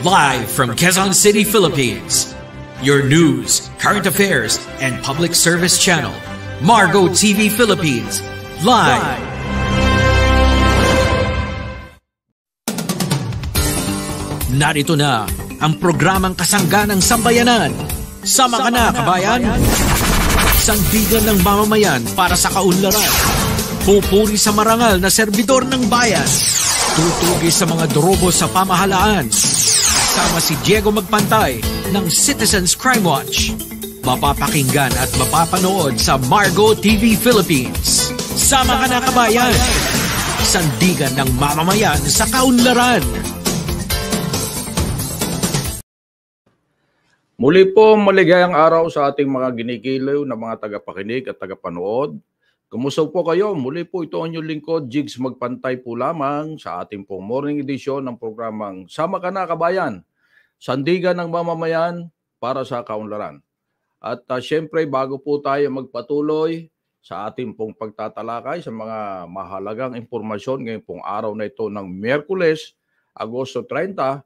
Live from Quezon City, Philippines. Your news, current affairs, and public service channel, Margo TV Philippines. Live. Narito na ang programang kasangga ng sambayanan. Sama ka na, kabayan! Sandigan ng mamamayan para sa kaunlaran. Pupuri sa marangal na serbidor ng bayan. Tutugi sa mga drobo sa pamahalaan. Kasama si Diego Magpantay ng Citizens Crime Watch. Mapapakinggan at mapapanood sa Margo TV Philippines. Sama ka na, kabayan! Sandigan ng mamamayan sa kaunlaran. Muli po maligayang araw sa ating mga ginikilaw na mga tagapakinig at tagapanood. Kumusta po kayo? Muli po ito ang inyong lingkod, Jigs Magpantay po lamang sa ating pong morning edition ng programang Sama Ka Na, Kabayan, Sandigan ng Mamamayan para sa Kaunlaran. At syempre, bago po tayo magpatuloy sa ating pong pagtatalakay sa mga mahalagang impormasyon ngayong pong araw na ito ng Miyerkules, Agosto 30,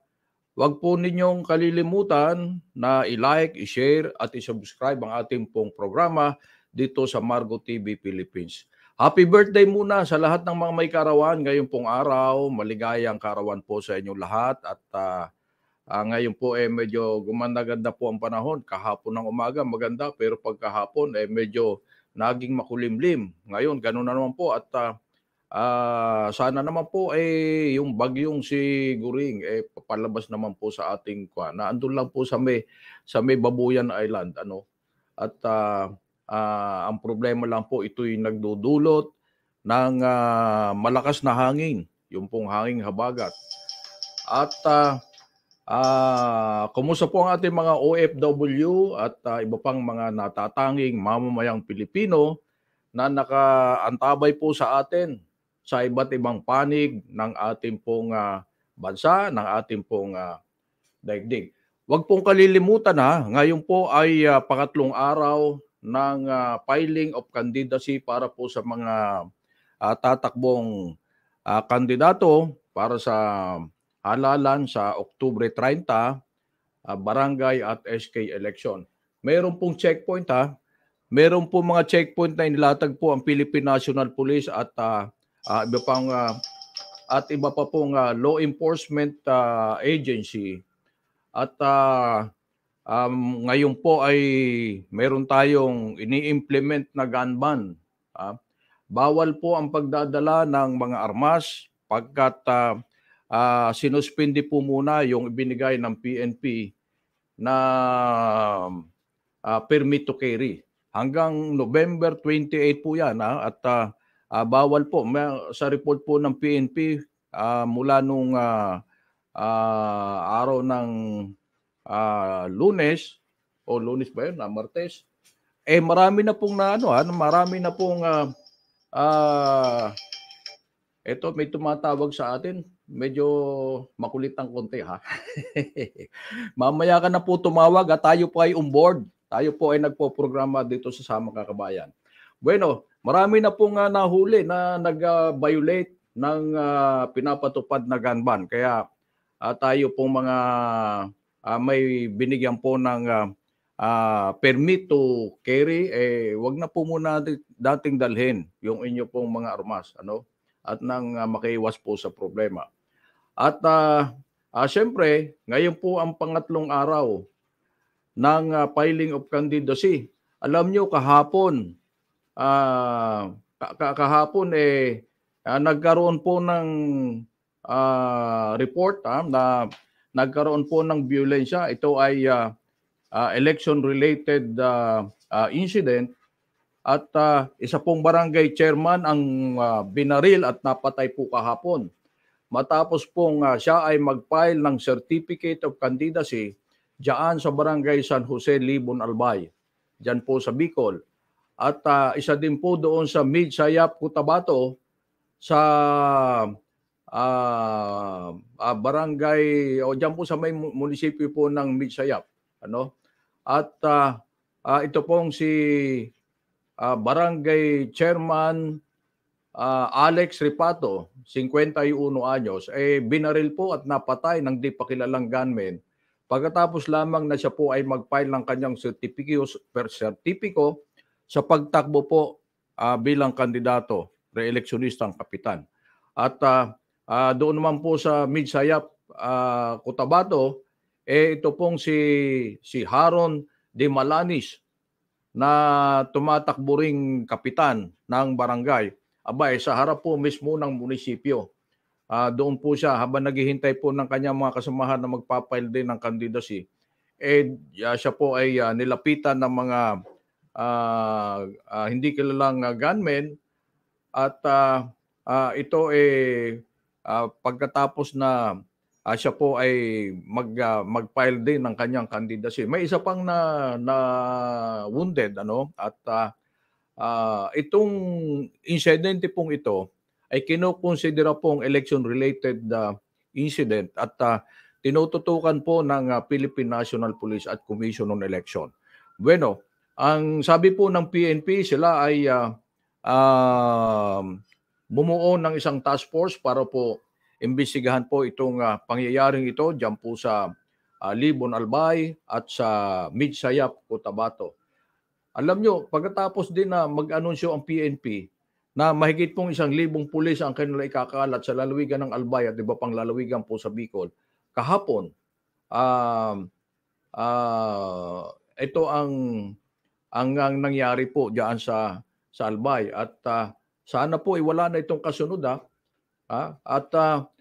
huwag po ninyong kalilimutan na i-like, i-share at i-subscribe ang ating pong programa dito sa Margo TV Philippines. Happy birthday muna sa lahat ng mga may karawan ngayong pong araw. Maligayang karawan po sa inyong lahat. At ngayon po medyo gumanda-ganda po ang panahon. Kahapon ng umaga maganda, pero pagkahapon medyo naging makulimlim. Ngayon ganun na naman po at sana naman po yung bagyong si Guring papalabas naman po sa ating naandun lang po sa may Babuyan Island at ang problema lang po ito'y nagdudulot ng malakas na hangin, yung pong hangin habagat. At kumusta po ang ating mga OFW at iba pang mga natatanging mamamayang Pilipino na nakaantabay po sa atin sa iba't ibang panig ng ating pong bansa, ng ating pong daigdig. Huwag pong kalilimutan ngayon po ay pangatlong araw ng filing of candidacy para po sa mga tatakbong kandidato para sa halalan sa Oktubre 30, barangay at SK election. Mayroon pong checkpoint Mayroon pong mga checkpoint na inilatag po ang Philippine National Police at iba pa pong law enforcement agency. At ngayon po ay meron tayong ini-implement na gun ban. Bawal po ang pagdadala ng mga armas pagkat sinuspindi po muna yung ibinigay ng PNP na permit to carry. Hanggang November 28 po yan at bawal po. Sa report po ng PNP mula nung araw ng Lunes ba yun? Martes. Marami na pong ito may tumatawag sa atin. Medyo makulit ang konti Mamaya ka na po tumawag at tayo po ay on board. Tayo po ay nagpo-programa dito sa Sama Ka Kabayan. Bueno, marami na pong nahuli na nag-violate ng pinapatupad na gun ban. Kaya tayo pong mga may binigyan po ng permit to carry, wag na po muna dating dalhin yung inyo pong mga armas, at nang makaiwas po sa problema. At syempre, ngayon po ang pangatlong araw ng filing of candidacy. Alam nyo, kahapon nagkaroon po ng report na nagkaroon po ng violensya. Ito ay election-related incident at isa pong barangay chairman ang binaril at napatay po kahapon. Matapos pong siya ay mag-file ng certificate of candidacy diyan sa barangay San Jose, Libon, Albay, diyan po sa Bicol. At isa din po doon sa Midsayap, Cotabato, sa barangay o diyan po sa may munisipyo po ng Midsayap. At ito pong si barangay chairman Alex Ripato, 51 anyos, binaril po at napatay ng di pa kilalang gunman. Pagkatapos lamang na siya po ay mag-file ng kanyang sertipiko sa pagtakbo po bilang kandidato, re-eleksyonistang kapitan. At doon naman po sa Midsayap, Cotabato, ito pong si Haron de Malanis na tumatakbo ring kapitan ng barangay. Sa harap po mismo ng munisipyo. Doon po siya habang naghihintay po ng kanyang mga kasamahan na magpapail din ng candidacy. Siya po ay nilapitan ng mga hindi kilalang gunmen at ito pagkatapos na siya po ay mag-file din ng kanyang candidacy. May isa pang na wounded at itong insidente pong ito ay kinukonsidera pong election-related incident at tinututukan po ng Philippine National Police at Commission on Election. Bueno, ang sabi po ng PNP, sila ay bumuo ng isang task force para po imbestigahan po itong pangyayaring ito diyan po sa Libon Albay at sa Midsayap, Cotabato. Alam nyo, pagkatapos din na mag-anunsyo ang PNP na mahigit pong 1,000 pulis ang kanila ikakalat sa lalawigan ng Albay at iba pang lalawigan po sa Bicol, kahapon, ito ang nangyari po diyan sa Albay at sana po wala na itong kasunod at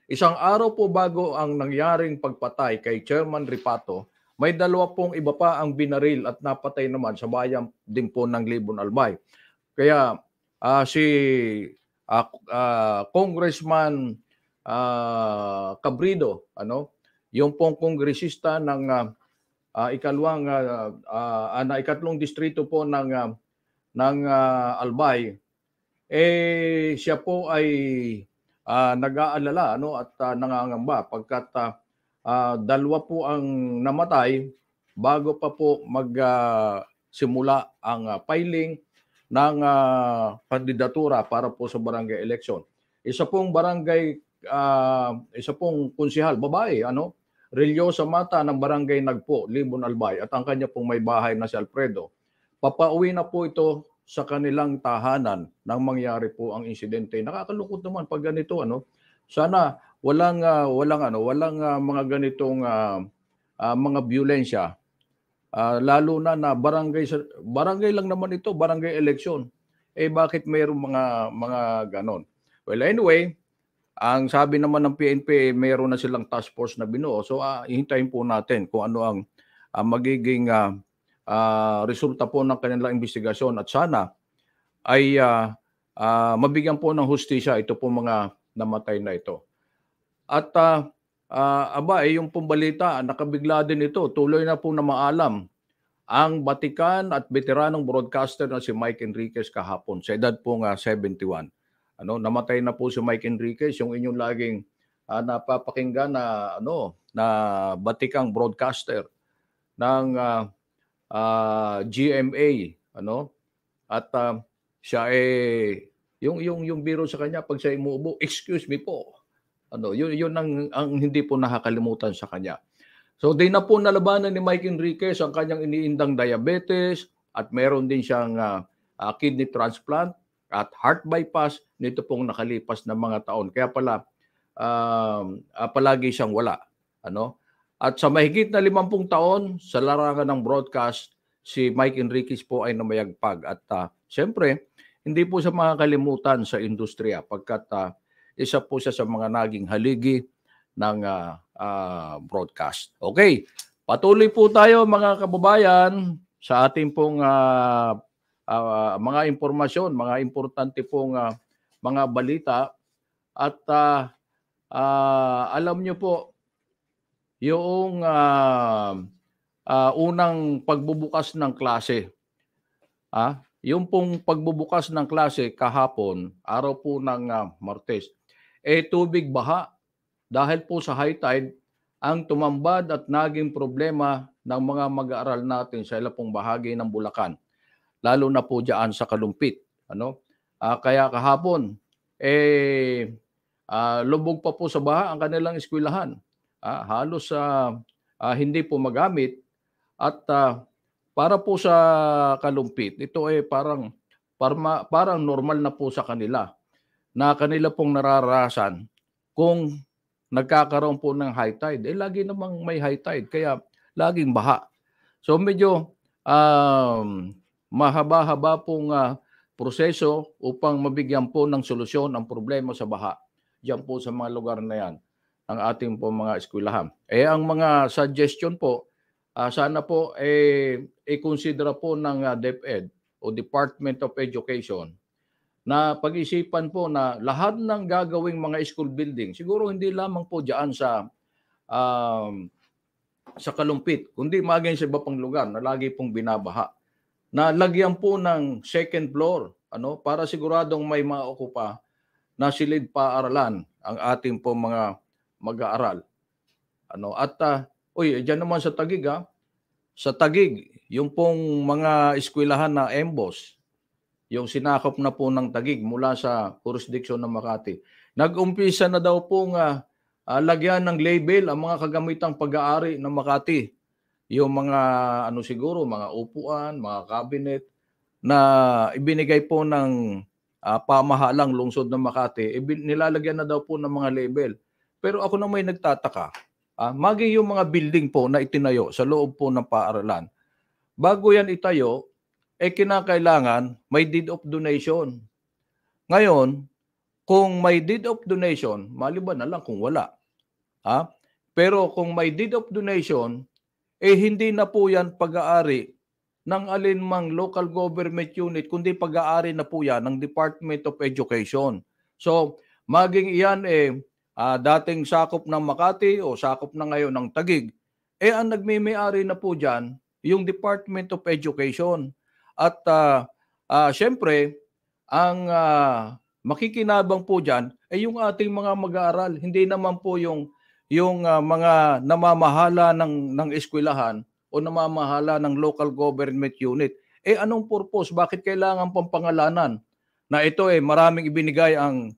isang araw po bago ang nangyaring pagpatay kay Chairman Ripato, may dalawa pong iba pa ang binaril at napatay naman sa bayan din po ng Libon Albay. Kaya si Congressman Cabrido, yung pong kongresista ng ikatlong distrito po ng Albay, siya po ay nag-aalala at nangangamba pagkat dalawa po ang namatay bago pa po magsimula ang filing ng kandidatura para po sa barangay election. Isa pong konsehal, babae, Relyosa Mata ng barangay Nagpo, Libon Albay, at ang kanya pong may bahay na si Alfredo. Papauwi na po ito sa kanilang tahanan nang mangyari po ang insidente. Nakakalungkot naman pag ganito, Sana walang mga ganitong mga violensya. Lalo na barangay lang naman ito, barangay election. Bakit mayroong mga ganon? Well, anyway, ang sabi naman ng PNP, mayroon na silang task force na binuo. So, ihintayin po natin kung ano ang magiging resulta po ng kanilang investigasyon at sana ay mabigyan po ng hustisya ito po mga namatay na ito. At yung pumbalita, nakabigla din ito. Tuloy na po na maalam ang Batikan at veteranong broadcaster na si Mike Enriquez kahapon sa edad pong 71. Namatay na po si Mike Enriquez, yung inyong laging napapakinggan na Batikang broadcaster ng GMA, At siya yung biro sa kanya pag siya umuubo, excuse me po. Yun ang hindi po nakakalimutan sa kanya. So, di na po nalabanan ni Mike Enriquez ang kanyang iniindang diabetes at meron din siyang kidney transplant at heart bypass nito pong nakalipas na mga taon. Kaya pala, palagi siyang wala. At sa mahigit na 50 taon sa larangan ng broadcast, si Mike Enriquez po ay namayagpag. At siyempre, hindi po siya makakalimutan sa industriya pagkat isa po siya sa mga naging haligi ng broadcast. Okay, patuloy po tayo mga kababayan sa ating pong mga impormasyon, mga importante pong mga balita. At alam nyo po, yung unang pagbubukas ng klase, yung pong pagbubukas ng klase kahapon, araw po ng Martes, tubig baha dahil po sa high tide ang tumambad at naging problema ng mga mag-aaral natin sa ilang pong bahagi ng Bulacan, lalo na po diyan sa Kalumpit. Kaya kahapon lubog pa po sa baha ang kanilang eskwelahan. Halos hindi po magamit at para po sa kalumpit, ito ay parang normal na po sa kanila na kanila pong nararanasan kung nagkakaroon po ng high tide. Lagi namang may high tide, kaya laging baha. So medyo mahaba-haba pong proseso upang mabigyan po ng solusyon ang problema sa baha. Diyan po sa mga lugar na yan, ang ating po mga eskwelahan. Ang mga suggestion po, sana po i-consider po ng DepEd o Department of Education na pag-isipan po na lahat ng gagawing mga school building, siguro hindi lamang po diyan sa Kalumpit, kundi maging sa iba pang lugar na lagi pong binabaha, na lagyan po ng second floor, para siguradong may maukupa na silid paaralan ang ating po mga mag-aaral. Diyan naman sa Taguig, sa Taguig, yung pong mga eskwelahan na EMBOS, yung sinakop na po ng Taguig mula sa jurisdiction ng Makati. Nag-umpisa na daw pong lagyan ng label ang mga kagamitang pag-aari ng Makati. Yung mga siguro, mga upuan, mga cabinet na ibinigay po ng pamahalang lungsod ng Makati, nilalagyan na daw po ng mga label. Pero ako na may nagtataka, maging yung mga building po na itinayo sa loob po ng paaralan, bago yan itayo, kinakailangan may deed of donation. Ngayon, kung may deed of donation, maliban na lang kung wala. Pero kung may deed of donation, hindi na po yan pag-aari ng alinmang local government unit, kundi pag-aari na po yan ng Department of Education. So, maging iyan dating sakop ng Makati o sakop na ngayon ng Taguig, ang nagmimay-ari na po dyan yung Department of Education. At syempre, ang makikinabang po dyan ay yung ating mga mag-aaral. Hindi naman po yung mga namamahala ng eskwelahan o namamahala ng local government unit. Anong purpose? Bakit kailangan pang pangalanan na ito maraming ibinigay ang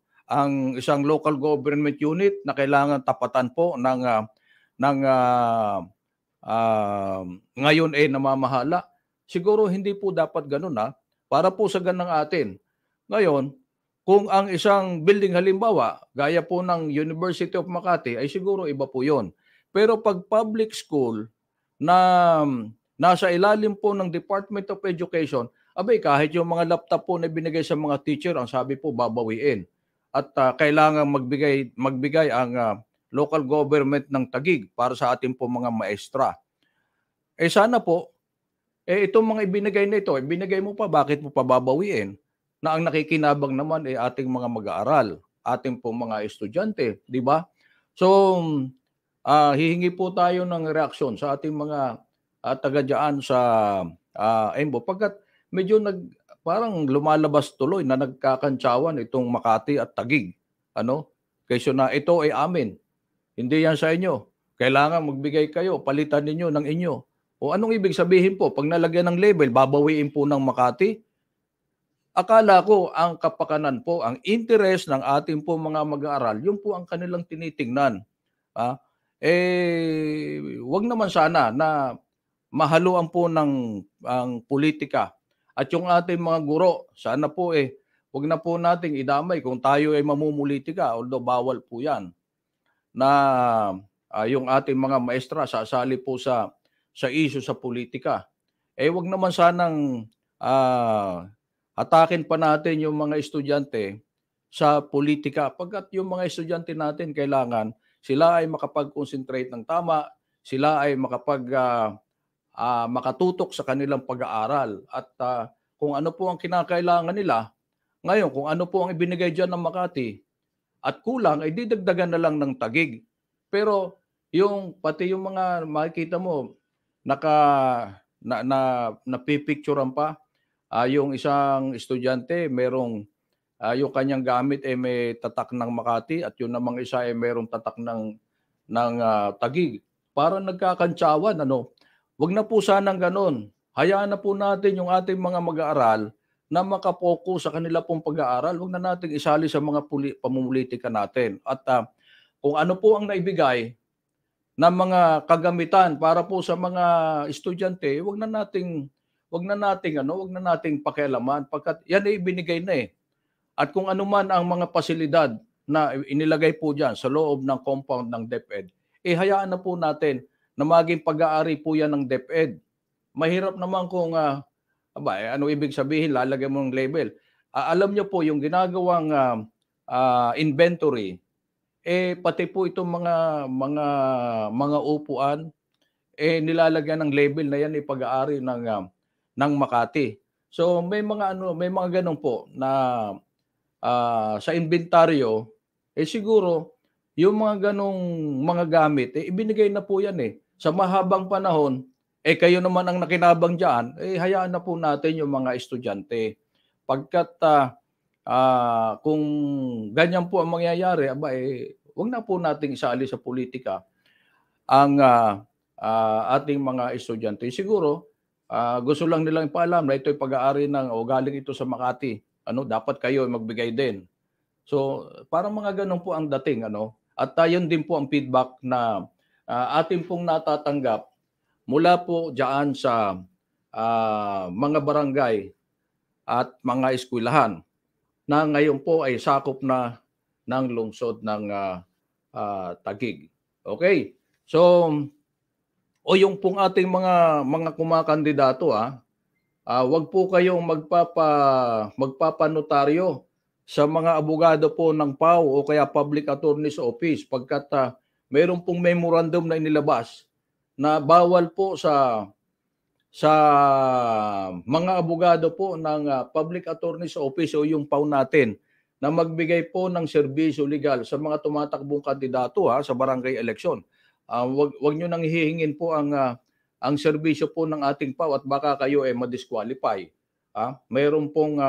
isang local government unit na kailangan tapatan po ng ngayon namamahala? Siguro hindi po dapat ganun para po sa ganang atin. Ngayon, kung ang isang building halimbawa, gaya po ng University of Makati, ay siguro iba po yon. Pero pag public school na nasa ilalim po ng Department of Education, kahit yung mga laptop po na binigay sa mga teacher, ang sabi po babawiin. At kailangan magbigay ang local government ng Taguig para sa ating po mga maestra. Sana po, itong mga ibinigay na ito, ibinigay mo pa, bakit mo pa babawiin? Na ang nakikinabang naman ating mga mag-aaral, ating po mga estudyante, di ba? So, hihingi po tayo ng reaksyon sa ating mga taga-dyan sa EMBO, pagkat medyo parang lumalabas tuloy na nagkakantsawan itong Makati at Taguig. Kaysa na ito ay amin. Hindi yan sa inyo. Kailangan magbigay kayo, palitan ninyo ng inyo. O anong ibig sabihin po? Pag nalagyan ng label, babawiin po ng Makati? Akala ko ang kapakanan po, ang interest ng ating po mga mag-aaral, yun po ang kanilang tinitingnan. Wag naman sana na mahaluan po ng ang politika. At yung ating mga guro, sana po wag na po nating idamay kung tayo ay mamumulitika, although bawal po yan, na yung ating mga maestra sasali po sa issue sa politika. Wag naman sanang atakin pa natin yung mga estudyante sa politika, pagkat yung mga estudyante natin kailangan sila ay makapag-concentrate ng tama, sila ay makatutok sa kanilang pag-aaral. At kung ano po ang kinakailangan nila, ngayon kung ano po ang ibinigay dyan ng Makati, at kulang ay didagdagan na lang ng Taguig. Pero pati yung mga makikita mo, napipicturean pa, yung isang estudyante, merong yung kanyang gamit may tatak ng Makati at yung namang isa merong tatak ng Taguig. Parang nagkakantsawan, Wag na po sanang ganun. Hayaan na po natin yung ating mga mag-aaral na makapokus sa kanila pong pag-aaral. Huwag na nating isali sa mga pamumulitika natin. At kung ano po ang naibigay na mga kagamitan para po sa mga estudyante, wag na nating pakialaman pagkat yan ay ibinigay na eh. At kung ano man ang mga pasilidad na inilagay po diyan sa loob ng compound ng DepEd, hayaan na po natin na maging pag-aari po yan ng DepEd. Mahirap naman kung ano ibig sabihin, lalagay mo ng label. Alam niyo po, yung ginagawang inventory, pati po itong mga upuan, nilalagyan ng label na yan pag-aari ng Makati. So may mga ganun po na sa inventaryo, siguro yung mga ganong mga gamit, ibinigay na po yan sa mahabang panahon. Kayo naman ang nakinabang dyan, hayaan na po natin yung mga estudyante. Pagkat kung ganyan po ang mangyayari, huwag na po nating isali sa politika ang ating mga estudyante. Siguro, gusto lang nilang ipaalam na ito'y pag-aari galing ito sa Makati. Dapat kayo magbigay din. So, parang mga ganun po ang dating. At yun din po ang feedback na ating pong natatanggap mula po dyan sa mga barangay at mga eskwelahan na ngayon po ay sakop na ng lungsod ng Taguig. Okay? So, yung pong ating mga kumakandidato, wag po kayong magpapanotaryo sa mga abogado po ng PAO o kaya Public Attorney's Office pagkat mayroon pong memorandum na inilabas na bawal po sa mga abogado po ng Public Attorney's Office o yung PAO natin na magbigay po ng serbisyo legal sa mga tumatakbong kandidato sa barangay election. Wag nyo nang hihingin po ang serbisyo po ng ating PAO at baka kayo ma-disqualify. Mayroon pong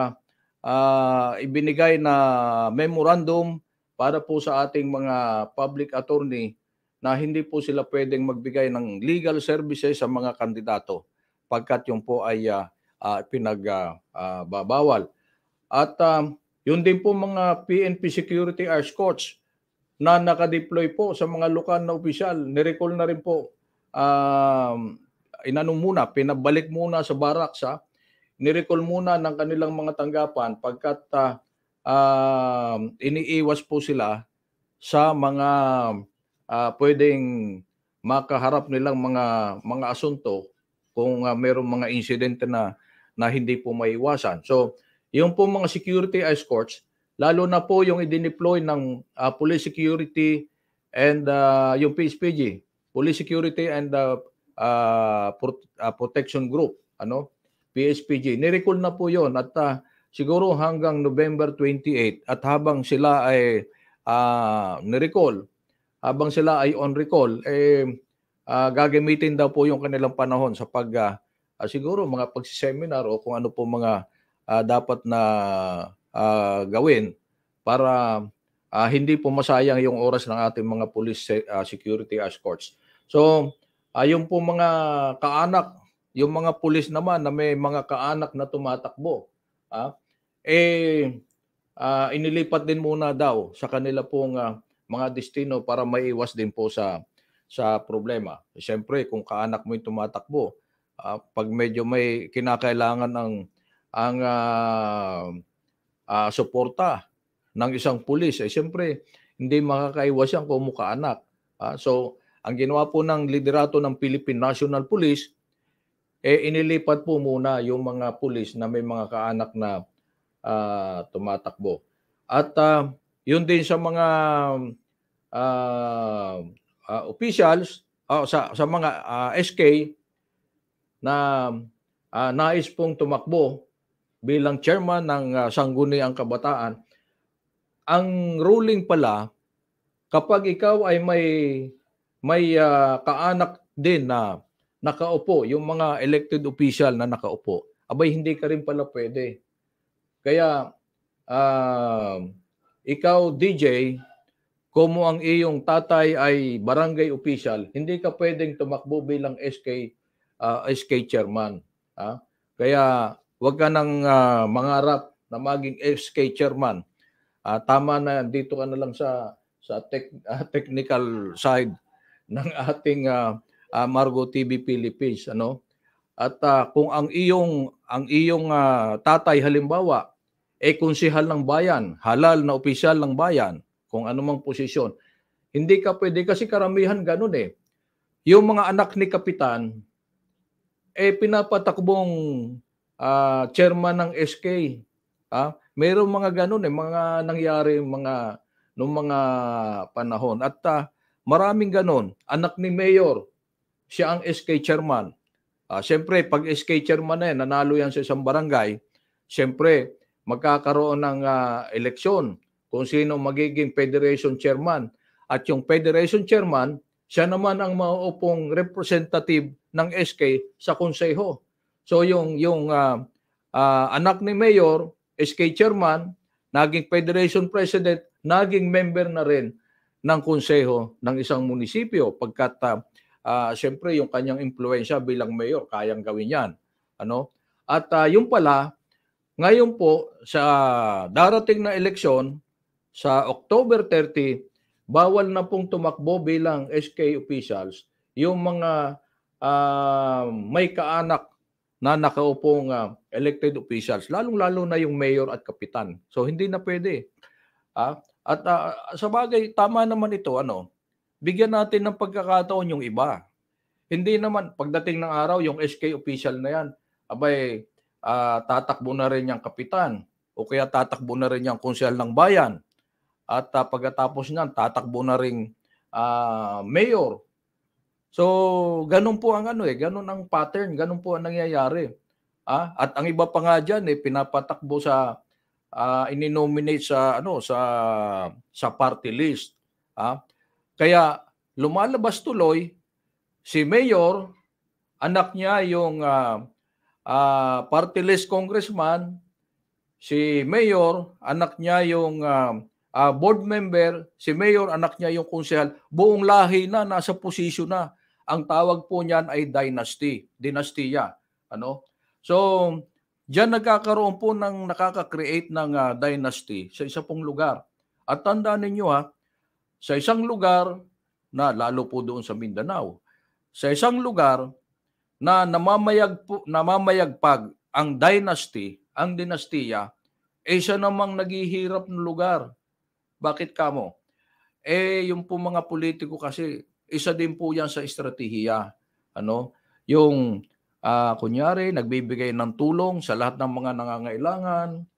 ibinigay na memorandum para po sa ating mga public attorney na hindi po sila pwedeng magbigay ng legal services sa mga kandidato pagkat yung po ay pinagbabawal. At yun din po mga PNP security escorts na nakadeploy po sa mga lokal na opisyal, nirecall na rin po, pinabalik muna sa barracks, nirecall muna ng kanilang mga tanggapan pagkat iniiwas po sila sa mga pwedeng makaharap nilang mga asunto kung mayroong mga insidente na hindi po maiwasan. So, yung po mga security escorts, lalo na po yung i-deploy ng Police Security and yung PSPG, Police Security and Protection Group, PSPG. Nirecall na po yon at siguro hanggang November 28 at habang sila ay nirecall, habang sila ay on recall, gagamitin daw po yung kanilang panahon sa siguro mga pagsiseminar o kung ano po mga dapat na gawin para hindi po masayang yung oras ng ating mga police security escorts. So, yung po mga kaanak, yung mga pulis naman na may mga kaanak na tumatakbo, inilipat din muna daw sa kanila pong mga destino para maiwas din po sa problema. Siyempre, kung kaanak mo yung tumatakbo, pag medyo may kinakailangan ang suporta ng isang pulis, siyempre, hindi makakaiwas yan kung mukaanak. So, ang ginawa po ng liderato ng Philippine National Police, inilipat po muna yung mga pulis na may mga kaanak na tumatakbo. At yun din sa mga officials, sa mga SK na nais pong tumakbo bilang chairman ng Sangguniang Kabataan, ang ruling pala, kapag ikaw ay may kaanak din na nakaupo, yung mga elected official na nakaupo, hindi ka rin pala pwede. Kaya ikaw, DJ, kung ang iyong tatay ay barangay official, hindi ka pwedeng tumakbo bilang SK chairman. Kaya Huwag ka nang mangarap na maging SK chairman. Tama na, dito ka na lang sa technical side ng ating Margo TV Philippines, ano? At kung ang iyong tatay halimbawa konsehal ng bayan, halal na opisyal ng bayan, kung anumang posisyon, hindi ka pwede kasi karamihan ganun eh. Yung mga anak ni kapitan pinapatakbong chairman ng SK. Mayroong mga ganun eh, mga nangyari nung mga panahon. At maraming ganun. Anak ni mayor, siya ang SK chairman. Siyempre, pag SK chairman na yan, nanalo yan sa isang barangay, siyempre, magkakaroon ng eleksyon kung sino magiging federation chairman. At yung federation chairman, siya naman ang mauupong representative ng SK sa konseho. So yung anak ni mayor, SK chairman, naging federation president, naging member na rin ng konseho ng isang munisipyo pagkat siyempre yung kanyang impluwensya bilang mayor, kayang gawin yan. Ano? At yung pala, ngayon po sa darating na eleksyon sa October 30, bawal na pong tumakbo bilang SK officials yung mga may kaanak na nakaupong elected officials, lalong-lalo na yung mayor at kapitan. So hindi na pwede. At sa bagay, tama naman ito, bigyan natin ng pagkakataon yung iba. Hindi naman, pagdating ng araw, yung SK official na yan, abay, tatakbo na rin yung kapitan o kaya tatakbo na rin yung konsehal ng bayan. At pagkatapos niyan, tatakbo na rin mayor. So, ganun po ang ganun ang pattern, ganun po ang nangyayari. At ang iba pa nga diyan pinapatakbo sa ininominate sa party list. Kaya lumalabas tuloy si mayor, anak niya yung party list congressman, si mayor, anak niya yung board member, si mayor, anak niya yung konsehal, buong lahi na nasa posisyon na. Ang tawag po niyan ay dinastiya. So, diyan nagkakaroon po ng nakaka-create ng dynasty sa isa pong lugar. At tandaan ninyo sa isang lugar na lalo po doon sa Mindanao, sa isang lugar na namamayagpag ang dynasty, ang dinastiya, siya namang naghihirap ng lugar. Bakit kamo? Yung po mga politiko kasi, isa din po yan sa estratehiya. Yung kunyari, nagbibigay ng tulong sa lahat ng mga nangangailangan.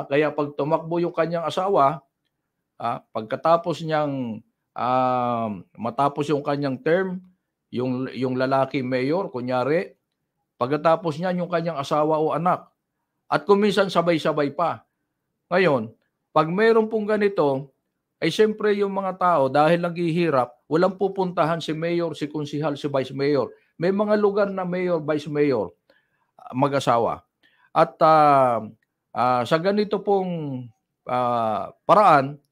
Kaya pag tumakbo yung kanyang asawa, pagkatapos niyang matapos yung kanyang term, yung lalaki mayor, kunyari, pagkatapos niyan yung kanyang asawa o anak. At kuminsan sabay-sabay pa. Ngayon, pag mayroon pong ganito, ay siyempre yung mga tao dahil naghihirap, walang pupuntahan si mayor, si konsehal, si vice mayor. May mga lugar na mayor, vice mayor, mag-asawa. At sa ganito pong paraan,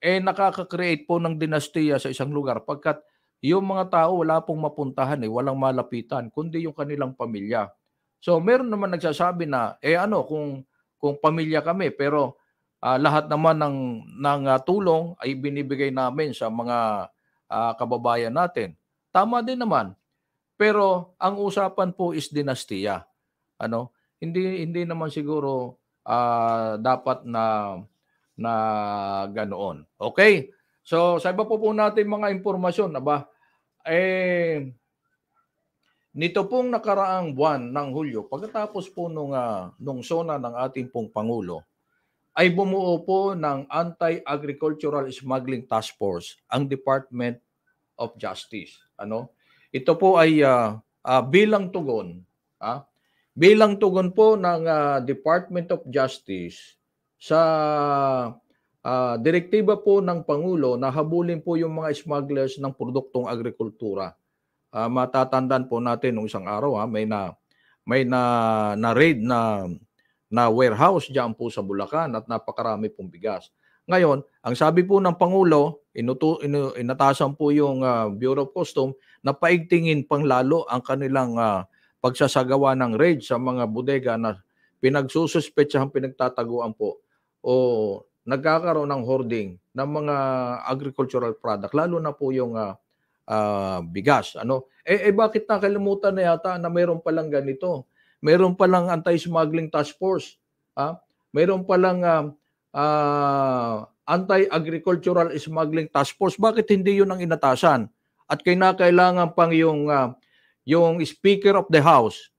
nakaka-create po ng dinastiya sa isang lugar pagkat yung mga tao wala pong mapuntahan, walang malapitan, kundi yung kanilang pamilya. So meron naman nagsasabi na, kung pamilya kami, pero lahat naman ng tulong ay binibigay namin sa mga kababayan natin. Tama din naman. Pero ang usapan po is dinastiya. Hindi naman siguro dapat na ganoon. Okay? So sa iba po natin mga impormasyon, nito pong nakaraang buwan ng Hulyo, pagkatapos po nung SONA ng ating pong Pangulo, ay bumuo po ng Anti-Agricultural Smuggling Task Force ang Department of Justice. Ito po ay bilang tugon po ng Department of Justice sa direktiba po ng Pangulo na habulin po yung mga smugglers ng produktong agrikultura. Matatandaan po natin nung isang araw may na-raid na warehouse diyan po sa Bulacan at napakarami pong bigas. Ngayon, ang sabi po ng Pangulo, inatasan po yung Bureau of Customs na paigtingin pang lalo ang kanilang pagsasagawa ng raid sa mga bodega na pinagsususpetsahan, pinagtataguan po o nagkakaroon ng hoarding ng mga agricultural product, lalo na po yung bigas. Bakit nakalimutan na yata na mayroon palang ganito? Mayroon palang anti-smuggling task force. Mayroon palang anti-agricultural smuggling task force. Bakit hindi yun ang inatasan? At kinakailangan pang yung Speaker of the House,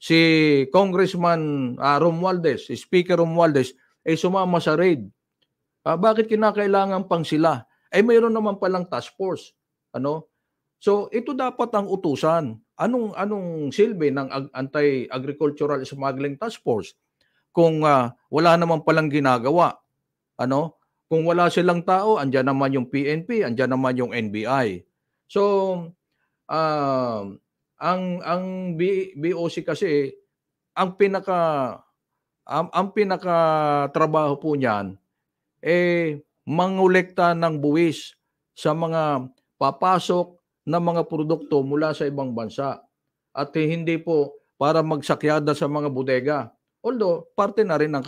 si Congressman Romualdez, si Speaker Romualdez, sumama sa raid. Bakit kinakailangan pang sila? Mayroon naman palang task force. So ito dapat ang utusan. Anong silbi ng anti-agricultural smuggling task force kung wala naman palang ginagawa? Kung wala silang tao, andyan naman yung PNP, andyan naman yung NBI. So ang BOC kasi ang pinaka trabaho po niyan mangolekta ng buwis sa mga papasok na mga produkto mula sa ibang bansa at hindi po para magsakyada sa mga bodega. Although parte na rin ng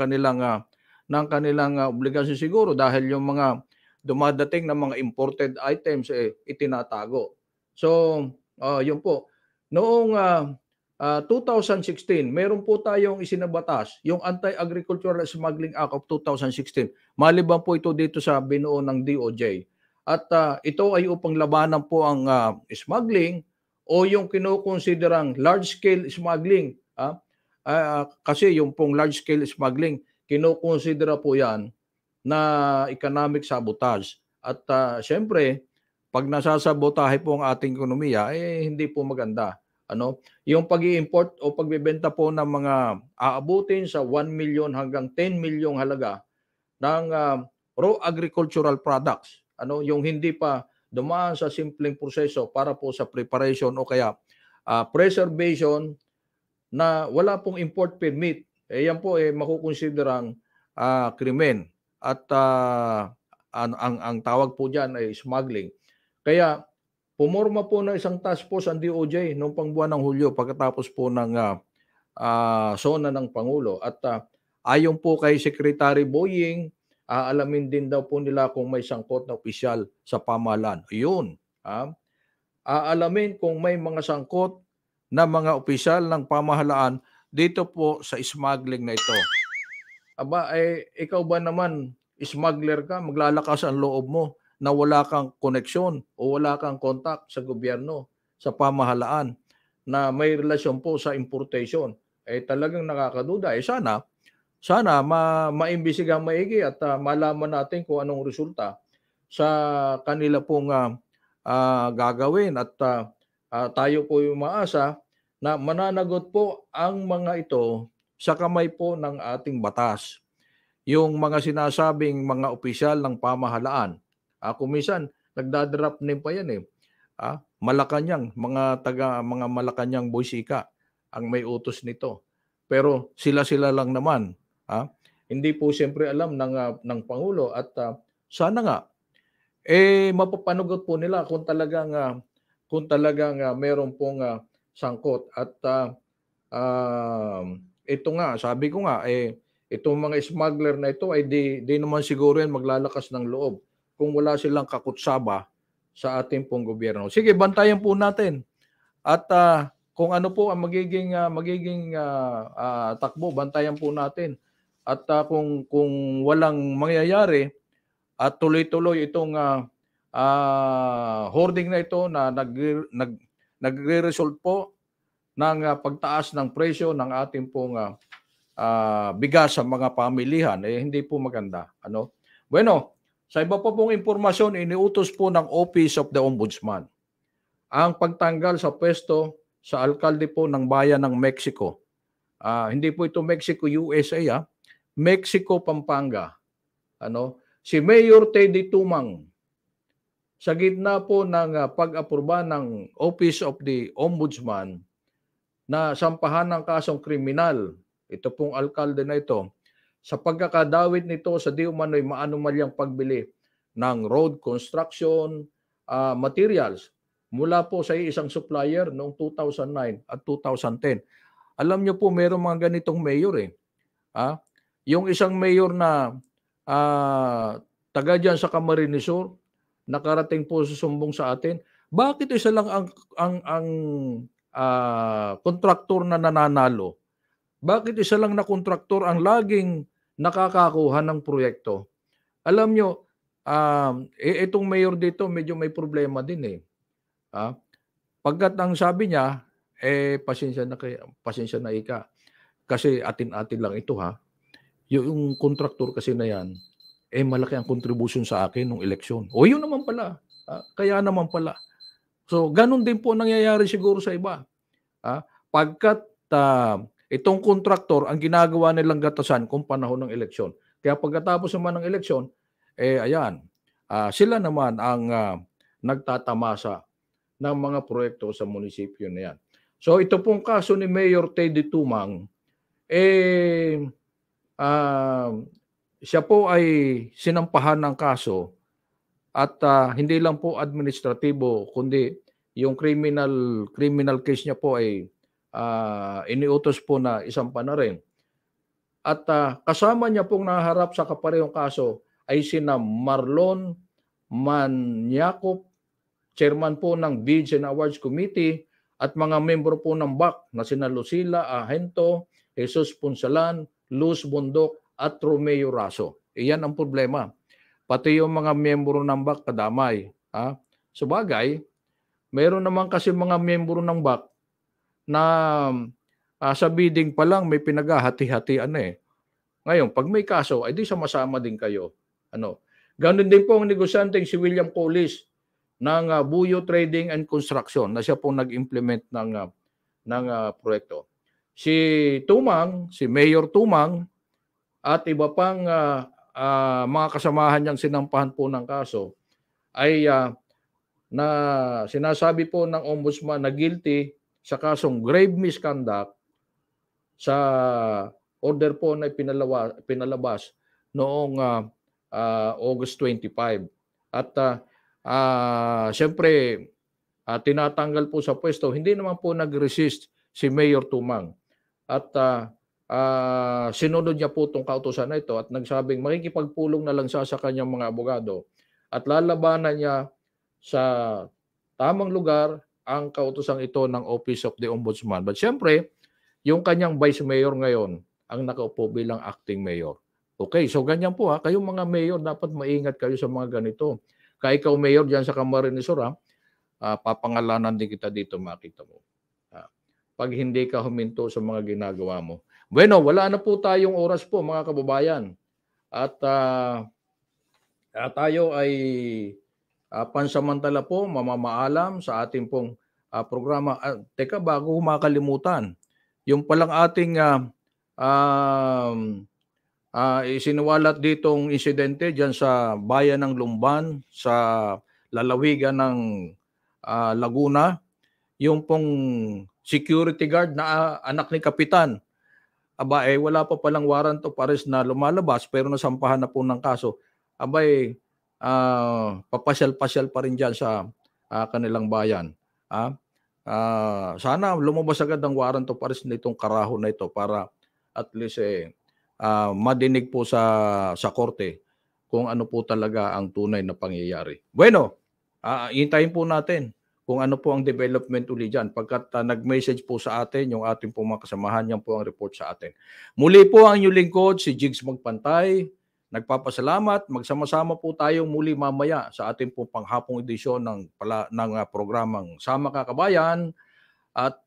kanilang obligasyon siguro dahil yung mga dumadating na mga imported items itinatago. So yun po. Noong 2016, meron po tayong isinabatas, yung Anti-Agricultural Smuggling Act of 2016. Maliban po ito dito sa binuo ng DOJ. At ito ay upang labanan po ang smuggling o yung kinukonsiderang large-scale smuggling. Kasi yung pong large-scale smuggling, kinukonsidera po yan na economic sabotage. At syempre, pag nasasabotahe po ang ating ekonomiya, hindi po maganda. Yung pag-i-import o pagbebenta po ng mga aabutin sa 1 million hanggang 10 milyong halaga ng raw agricultural products. Yung hindi pa dumaan sa simpleng proseso para po sa preparation o kaya preservation na wala pong import permit. Yan po makukonsiderang krimen at ang tawag po diyan ay smuggling. Kaya pumorma po ng isang task force ang DOJ noong pangbuwan ng Hulyo pagkatapos po ng SONA ng Pangulo. At ayon po kay Secretary Boying, aalamin din daw po nila kung may sangkot na opisyal sa pamahalaan. Yun. Aalamin kung may mga sangkot na mga opisyal ng pamahalaan dito po sa smuggling na ito. Ikaw ba naman, smuggler ka, maglalakas ang loob mo na wala kang koneksyon o wala kang contact sa gobyerno, sa pamahalaan na may relasyon po sa importation. Talagang nakakaduda. Sana maimbisigang maigi at malaman natin kung anong resulta sa kanila pong gagawin. At tayo po yung maasa na mananagot po ang mga ito sa kamay po ng ating batas. Yung mga sinasabing mga opisyal ng pamahalaan, kung minsan, nagdadrap din pa yan Malacanang, mga Malacanang Boysica ang may utos nito. Pero sila lang naman. Hindi po siyempre alam ng Pangulo at sana nga mapapanagot po nila kung talagang meron pong sangkot. At ito nga, sabi ko nga, itong mga smuggler na ito ay di naman siguro yan maglalakas ng loob kung wala silang kakutsaba sa ating pong gobyerno. Sige, bantayan po natin. At kung ano po ang magiging takbo, bantayan po natin. At kung walang mangyayari at tuloy-tuloy itong hoarding na ito na nagre-result po ng pagtaas ng presyo ng ating pong bigas sa mga pamilihan, hindi po maganda. Bueno, sa iba pa pong impormasyon, iniutos po ng Office of the Ombudsman ang pagtanggal sa pwesto sa alkalde po ng bayan ng Mexico. Hindi po ito Mexico, USA, Mexico, Pampanga. Si Mayor Teddy Tumang, sa gitna po ng pag-aproba ng Office of the Ombudsman na sampahan ng kasong kriminal, ito pong alkalde na ito, sa pagkakadawit nito sa di umano'y maanumalyang pagbili ng road construction materials mula po sa isang supplier noong 2009 at 2010. Alam nyo po, mayroong mga ganitong mayor Yung isang mayor na taga dyan sa Camarines Sur, nakarating po susumbong sa atin, bakit isa lang ang kontraktor na nananalo? Bakit isa lang na kontraktor ang laging nakakakuha ng proyekto? Alam nyo, itong mayor dito medyo may problema din eh. Pagkat ang sabi niya, pasensya na ika. Kasi atin-atin lang ito ha. Yung kontraktor kasi na yan, malaki ang contribution sa akin nung eleksyon. O yun naman pala. Kaya naman pala. So, ganun din po nangyayari siguro sa iba. Pagkat itong kontraktor, ang ginagawa nilang gatasan kung panahon ng eleksyon. Kaya pagkatapos naman ng eleksyon, ayan, sila naman ang nagtatamasa ng mga proyekto sa munisipyo na yan. So, ito pong kaso ni Mayor Teddy Tumang, siya po ay sinampahan ng kaso at hindi lang po administratibo kundi yung criminal case niya po ay iniutos po na isampa na rin. At kasama niya pong naharap sa kaparehong kaso ay sina Marlon Maniacop, chairman po ng Bids and Awards Committee at mga membro po ng BAC na sina Lucila Ahento, Jesus Punsalan, Luz Bundok at Romeo Raso. Iyan ang problema. Pati yung mga miyembro ng BAC kadamay. Sabagay, mayroon naman kasi mga miyembro ng BAC na sa bidding pa lang may pinaghahati-hatian eh. Ngayon, pag may kaso, ay di sama-sama din kayo. Ganun din po ang negosyanteng si William Collis ng Buyo Trading and Construction na siya po nag-implement ng proyekto. Si Tumang, si Mayor Tumang at iba pang mga kasamahan niyang sinampahan po ng kaso ay na sinasabi po ng ombudsman na guilty sa kasong grave misconduct sa order po na pinalabas noong August 25. At siyempre, tinatanggal po sa pwesto. Hindi naman po nag-resist si Mayor Tumang. At sinunod niya po itong kautusan na ito at nagsabing makikipagpulong na lang siya sa kanyang mga abogado at lalabanan niya sa tamang lugar ang kautusang ito ng Office of the Ombudsman. But siyempre, yung kanyang Vice Mayor ngayon ang nakaupo bilang acting mayor. Okay, so ganyan po ha. Kayong mga mayor, dapat maingat kayo sa mga ganito. Kaya ikaw mayor dyan sa Camarines Sur, papangalanan din kita dito, makita mo. Pag hindi ka huminto sa mga ginagawa mo. Bueno, wala na po tayong oras po mga kababayan. At tayo ay pansamantala po mamamaalam sa ating pong programa. Teka, bago makalimutan, yung palang ating isiniwalat ditong insidente dyan sa bayan ng Lumban, sa lalawigan ng Laguna, yung pong security guard na anak ni Kapitan. Wala pa palang warrant of arrest na lumalabas pero nasampahan na po ng kaso. Papasyal-pasyal pa rin dyan sa kanilang bayan. Sana lumabas agad ang warrant of arrest nitong karaho na ito para at least madinig po sa korte kung ano po talaga ang tunay na pangyayari. Bueno, hintayin po natin kung ano po ang development uli dyan. Pagkat nag-message po sa atin, yung ating po mga kasamahan, yan po ang report sa atin. Muli po ang inyong lingkod, si Jigs Magpantay. Nagpapasalamat. Magsama-sama po tayo muli mamaya sa ating po panghapong edisyon ng programang Sama Ka Kabayan. At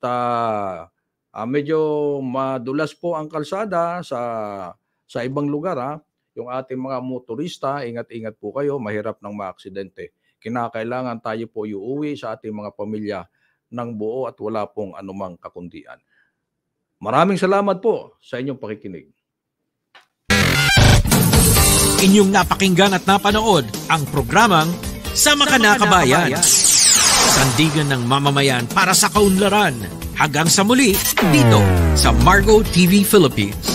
medyo madulas po ang kalsada sa ibang lugar. Yung ating mga motorista, ingat-ingat po kayo, mahirap ng maaksidente. Kinakailangan tayo po iuwi sa ating mga pamilya ng buo at wala pong anumang kakundian. Maraming salamat po sa inyong pakikinig. Inyong napakinggan at napanood ang programang Sama Ka Na Kabayan. Sandigan ng mamamayan para sa kaunlaran. Hanggang sa muli dito sa Margo TV Philippines.